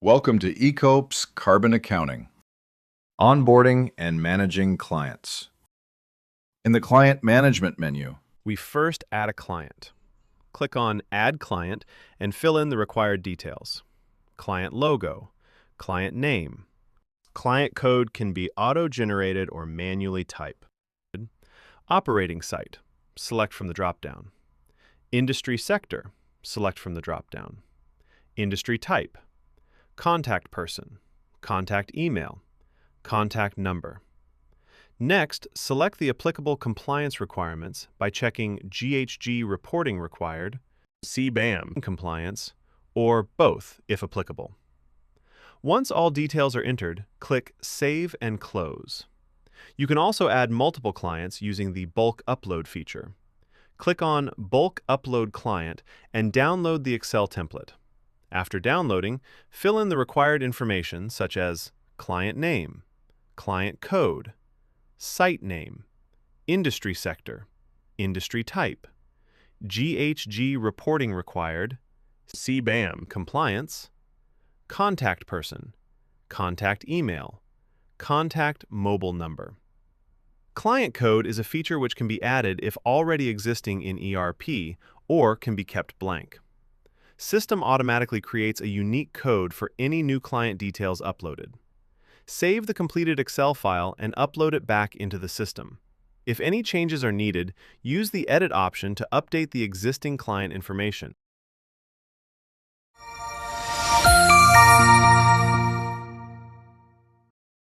Welcome to ECOPS Carbon Accounting. Onboarding and managing clients. In the Client Management menu, We first add a client. Click on Add Client and fill in the required details. Client logo, client name. Client code can be auto-generated or manually typed. Operating site, select from the drop-down. Industry sector, select from the drop-down. Industry type, contact person, contact email, contact number. Next, select the applicable compliance requirements by checking GHG Reporting Required, CBAM compliance, or both if applicable. Once all details are entered, click Save and Close. You can also add multiple clients using the Bulk Upload feature. Click on Bulk Upload Client and download the Excel template. After downloading, fill in the required information such as client name, client code, site name, industry sector, industry type, GHG Reporting Required, CBAM compliance, contact person, contact email, contact mobile number. Client code is a feature which can be added if already existing in ERP or can be kept blank. System automatically creates a unique code for any new client details uploaded. Save the completed Excel file and upload it back into the system. If any changes are needed, use the Edit option to update the existing client information.